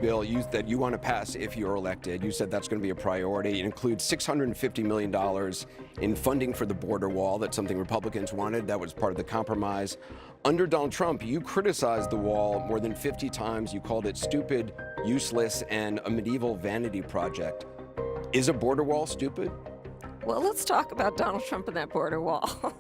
bill that you want to pass if you're elected. You said that's going to be a priority. It includes $650 million in funding for the border wall. That's something Republicans wanted. That was part of the compromise. Under Donald Trump, you criticized the wall more than 50 times. You called it stupid, useless, and a medieval vanity project. Is a border wall stupid? Well, let's talk about Donald Trump and that border wall.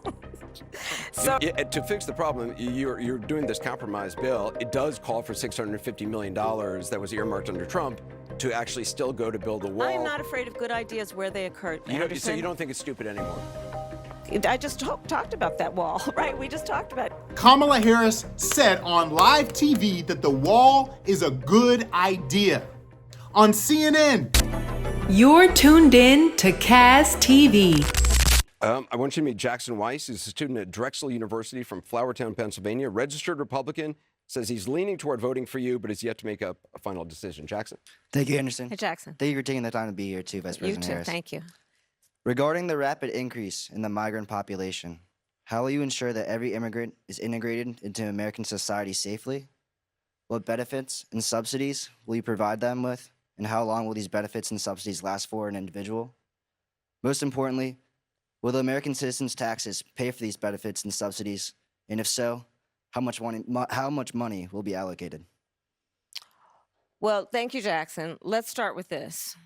So, to fix the problem, you're doing this compromise bill. It does call for $650 million that was earmarked under Trump to actually still go to build a wall. I'm not afraid of good ideas where they occur. So you don't think it's stupid anymore? I just talked about that wall, right? We just talked about it. Kamala Harris said on live TV that the wall is a good idea. On CNN. You're tuned in to Kaz TV. I want you to meet Jackson Weiss. He's a student at Drexel University from Flourtown, Pennsylvania. Registered Republican. Says he's leaning toward voting for you, but is yet to make a final decision. Jackson. Thank you, Anderson. Hey, Jackson. Thank you for taking the time to be here, too, Vice President Harris. Thank you. Regarding the rapid increase in the migrant population, how will you ensure that every immigrant is integrated into American society safely? What benefits and subsidies will you provide them with? And how long will these benefits and subsidies last for an individual? Most importantly, will the American citizens' taxes pay for these benefits and subsidies? And if so, how much money will be allocated? Well, thank you, Jackson. Let's start with this.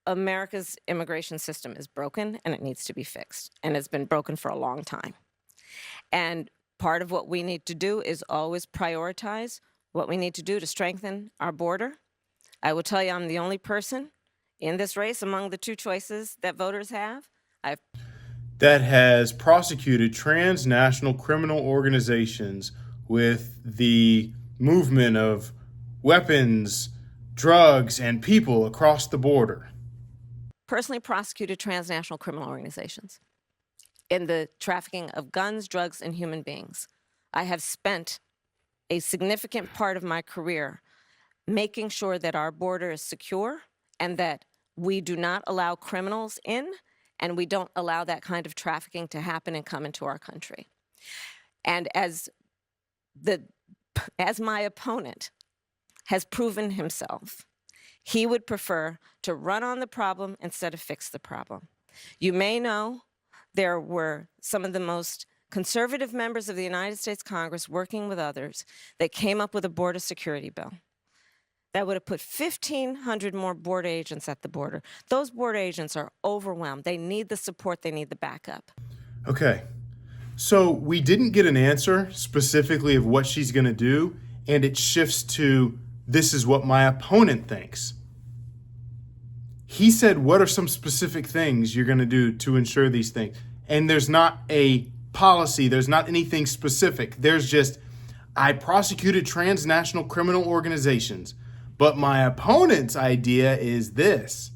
America's immigration system is broken and it needs to be fixed. And it's been broken for a long time. And part of what we need to do is always prioritize what we need to do to strengthen our border. I will tell you, I'm the only person in this race among the two choices that voters have. That has prosecuted transnational criminal organizations with the movement of weapons, drugs, and people across the border. Personally prosecuted transnational criminal organizations in the trafficking of guns, drugs, and human beings. I have spent a significant part of my career making sure that our border is secure and that we do not allow criminals in and we don't allow that kind of trafficking to happen and come into our country. And as my opponent has proven himself, he would prefer to run on the problem instead of fix the problem. You may know there were some of the most conservative members of the United States Congress working with others that came up with a border security bill that would have put 1,500 more border agents at the border. Those border agents are overwhelmed. They need the support. They need the backup. Okay, so we didn't get an answer specifically of what she's going to do, and it shifts to this is what my opponent thinks. He said, what are some specific things you're going to do to ensure these things? And there's not a policy. There's not anything specific. There's just, I prosecuted transnational criminal organizations, but my opponent's idea is this.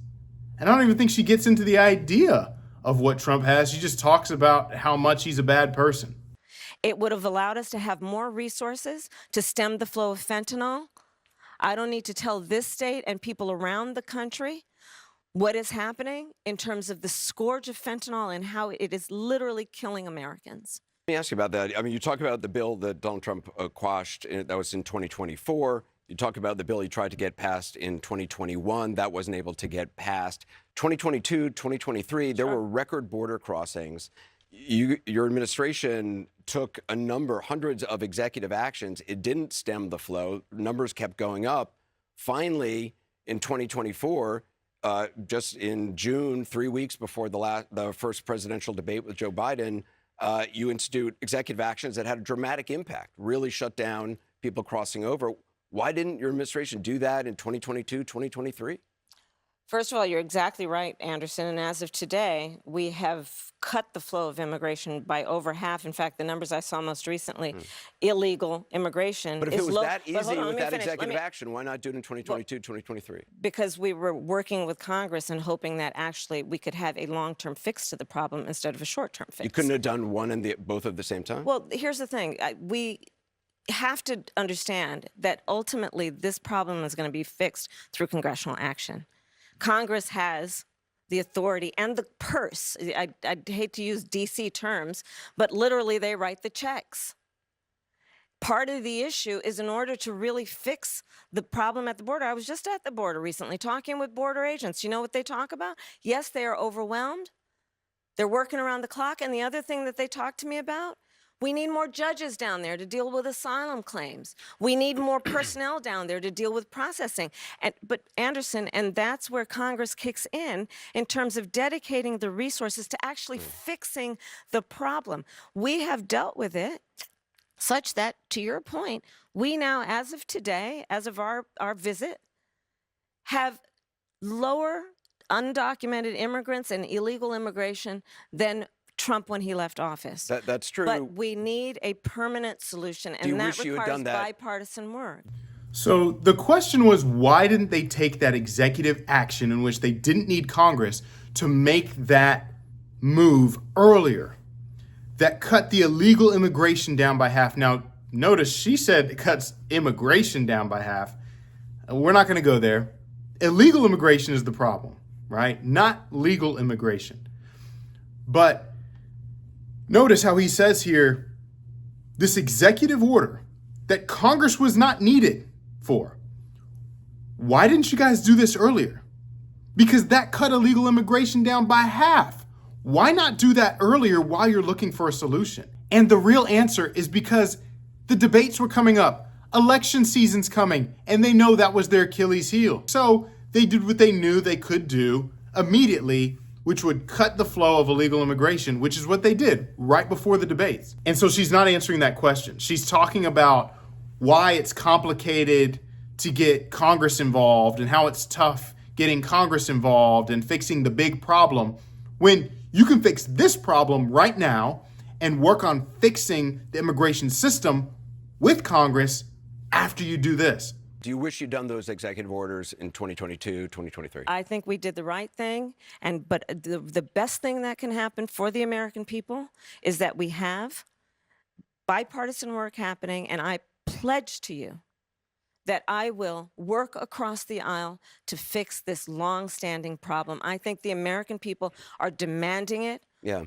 And I don't even think she gets into the idea of what Trump has. She just talks about how much he's a bad person. It would have allowed us to have more resources to stem the flow of fentanyl. I don't need to tell this state and people around the country what is happening in terms of the scourge of fentanyl and how it is literally killing Americans. Let me ask you about that. I mean, you talk about the bill that Donald Trump quashed. That was in 2024. You talk about the bill he tried to get passed in 2021. That wasn't able to get passed. 2022, 2023, there were record border crossings. Your administration took hundreds of executive actions. It didn't stem the flow. Numbers kept going up. Finally, in 2024, just in June, 3 weeks before the first presidential debate with Joe Biden, you institute executive actions that had a dramatic impact, really shut down people crossing over. Why didn't your administration do that in 2022, 2023? First of all, you're exactly right, Anderson. And as of today, we have cut the flow of immigration by over half. In fact, the numbers I saw most recently, illegal immigration But if is it was low. that But hold easy on, with let me that finish. executive action, why not do it in 2022, 2023? Because we were working with Congress and hoping that actually we could have a long-term fix to the problem instead of a short-term fix. You couldn't have done one and both at the same time? Well, here's the thing. We have to understand that ultimately this problem is going to be fixed through congressional action. Congress has the authority and the purse. I hate to use D.C. terms, but literally they write the checks. part of the issue is in order to really fix the problem at the border. I was just at the border recently talking with border agents. You know what they talk about? Yes, they are overwhelmed. They're working around the clock. And the other thing that they talk to me about, we need more judges down there to deal with asylum claims. We need more personnel down there to deal with processing. But Anderson, and that's where Congress kicks in terms of dedicating the resources to actually fixing the problem. We have dealt with it such that, to your point, we now, as of today, as of our visit, have lower undocumented immigrants and illegal immigration than Trump when he left office. That's true. But we need a permanent solution, and that requires bipartisan work. So the question was, why didn't they take that executive action in which they didn't need Congress to make that move earlier? That cut the illegal immigration down by half. Now, notice she said it cuts immigration down by half. We're not going to go there. Illegal immigration is the problem, right? Not legal immigration. But notice how he says here, this executive order that Congress was not needed for. Why didn't you guys do this earlier? Because that cut illegal immigration down by half. Why not do that earlier while you're looking for a solution? And the real answer is because the debates were coming up. Election season's coming, and they know that was their Achilles heel. So they did what they knew they could do immediately, which would cut the flow of illegal immigration, which is what they did right before the debates. And so she's not answering that question. She's talking about why it's complicated to get Congress involved and how it's tough getting Congress involved and fixing the big problem, when you can fix this problem right now and work on fixing the immigration system with Congress after you do this. Do you wish you'd done those executive orders in 2022, 2023? I think we did the right thing, but the best thing that can happen for the American people is that we have bipartisan work happening, and I pledge to you that I will work across the aisle to fix this long-standing problem. I think the American people are demanding it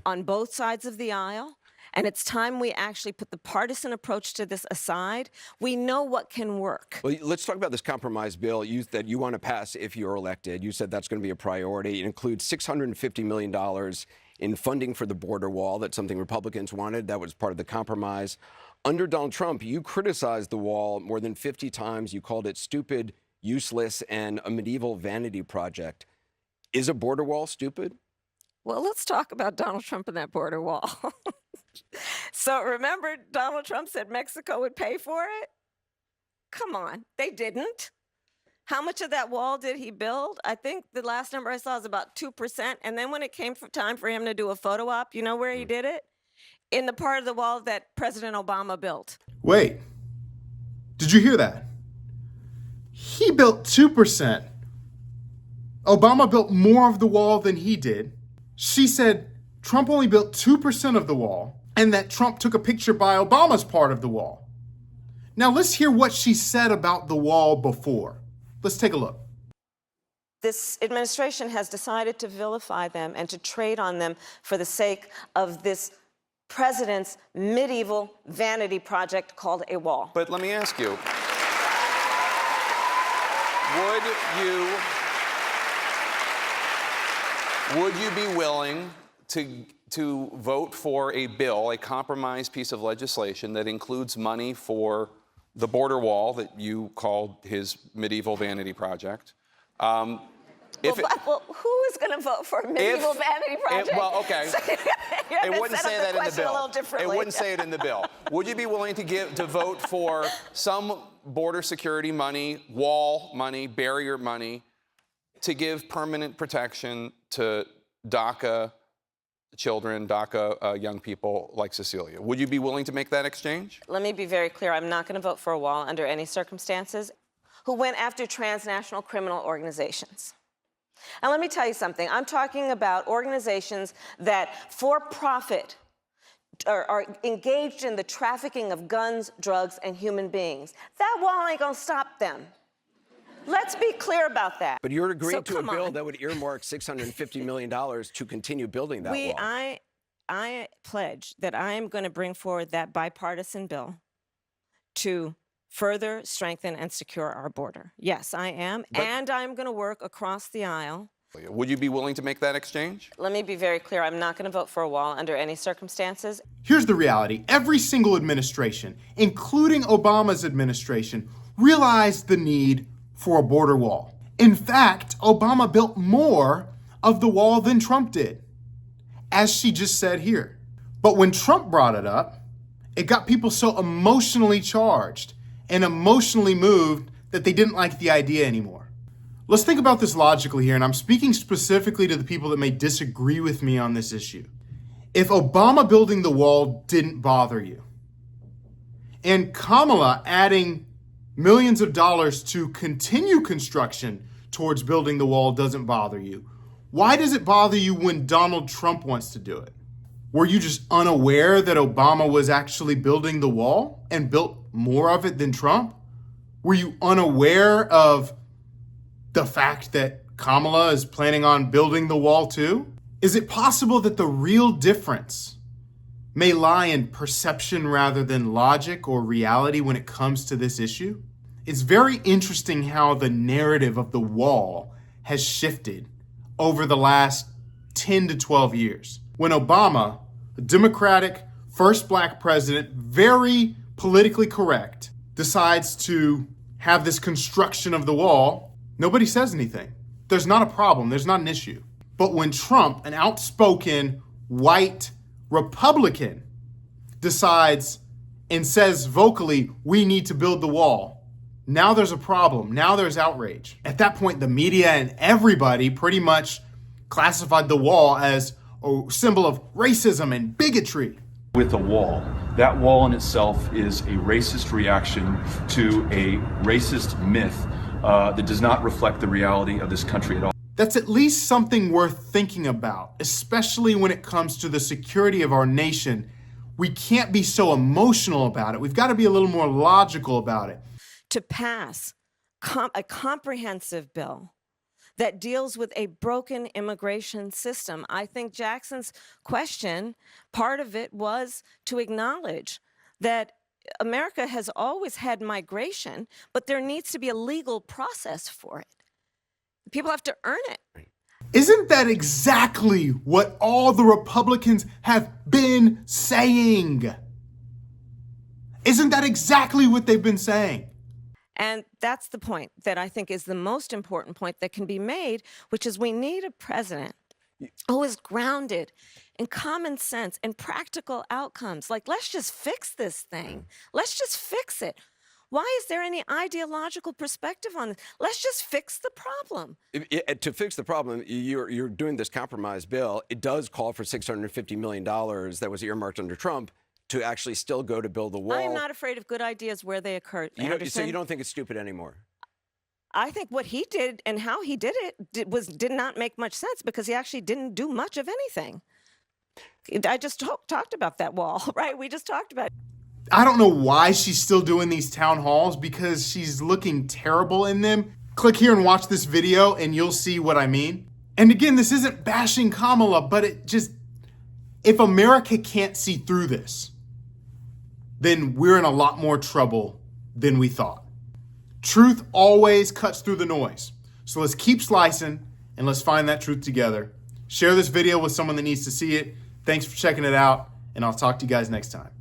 on both sides of the aisle, and it's time we actually put the partisan approach to this aside. We know what can work. Well, let's talk about this compromise bill that you want to pass if you're elected. You said that's going to be a priority. It includes $650 million in funding for the border wall. That's something Republicans wanted. That was part of the compromise. Under Donald Trump, you criticized the wall more than 50 times. You called it stupid, useless, and a medieval vanity project. Is a border wall stupid? Well, let's talk about Donald Trump and that border wall. So remember, Donald Trump said Mexico would pay for it? Come on, they didn't. How much of that wall did he build? I think the last number I saw is about 2%. And then when it came time for him to do a photo op, you know where he did it? In the part of the wall that President Obama built. Wait, did you hear that? He built 2%. Obama built more of the wall than he did. She said Trump only built 2% of the wall, and that Trump took a picture by Obama's part of the wall. Now let's hear what she said about the wall before. Let's take a look. This administration has decided to vilify them and to trade on them for the sake of this president's medieval vanity project called a wall. But let me ask you, would you be willing to vote for a bill, a compromise piece of legislation that includes money for the border wall that you called his medieval vanity project? Well, who is going to vote for a medieval vanity project? Okay. It wouldn't say that in the bill. It wouldn't say it in the bill. Would you be willing to vote for some border security money, wall money, barrier money, to give permanent protection to DACA children, DACA young people like Cecilia? Would you be willing to make that exchange? Let me be very clear. I'm not going to vote for a wall under any circumstances. Who went after transnational criminal organizations? And let me tell you something. I'm talking about organizations that, for profit, are engaged in the trafficking of guns, drugs, and human beings. That wall ain't gonna stop them. Let's be clear about that. But you're agreeing to a bill that would earmark $650 million to continue building that wall. I pledge that I am going to bring forward that bipartisan bill to further strengthen and secure our border. Yes, I am. And I'm going to work across the aisle. Would you be willing to make that exchange? Let me be very clear. I'm not going to vote for a wall under any circumstances. Here's the reality. Every single administration, including Obama's administration, realized the need for a border wall. In fact, Obama built more of the wall than Trump did, as she just said here. But when Trump brought it up, it got people so emotionally charged and emotionally moved that they didn't like the idea anymore. Let's think about this logically here, and I'm speaking specifically to the people that may disagree with me on this issue. If Obama building the wall didn't bother you, and Kamala adding millions of dollars to continue construction towards building the wall doesn't bother you, why does it bother you when Donald Trump wants to do it? Were you just unaware that Obama was actually building the wall and built more of it than Trump? Were you unaware of the fact that Kamala is planning on building the wall too? Is it possible that the real difference may lie in perception rather than logic or reality when it comes to this issue? It's very interesting how the narrative of the wall has shifted over the last 10 to 12 years. When Obama, a Democratic first black president, very politically correct, decides to have this construction of the wall, nobody says anything. There's not a problem. There's not an issue. But when Trump, an outspoken white Republican, decides and says vocally, we need to build the wall, now there's a problem. Now there's outrage. At that point, the media and everybody pretty much classified the wall as a symbol of racism and bigotry. With a wall, that wall in itself is a racist reaction to a racist myth that does not reflect the reality of this country at all. That's at least something worth thinking about, especially when it comes to the security of our nation. We can't be so emotional about it. We've got to be a little more logical about it. To pass a comprehensive bill that deals with a broken immigration system. I think Jackson's question, part of it was to acknowledge that America has always had migration, but there needs to be a legal process for it. People have to earn it. Isn't that exactly what all the Republicans have been saying? Isn't that exactly what they've been saying? And that's the point that I think is the most important point that can be made, which is we need a president who is grounded in common sense and practical outcomes. Like, let's just fix this thing. Let's just fix it. Why is there any ideological perspective on this? Let's just fix the problem. To fix the problem, you're doing this compromise bill. It does call for $650 million that was earmarked under Trump to actually still go to build the wall. I'm not afraid of good ideas where they occur, So you don't think it's stupid anymore? I think what he did and how he did it did not make much sense because he actually didn't do much of anything. I just talked about that wall, right? We just talked about it. I don't know why she's still doing these town halls, because she's looking terrible in them. Click here and watch this video and you'll see what I mean. And again, this isn't bashing Kamala, but if America can't see through this, then we're in a lot more trouble than we thought. Truth always cuts through the noise. So let's keep slicing and let's find that truth together. Share this video with someone that needs to see it. Thanks for checking it out, and I'll talk to you guys next time.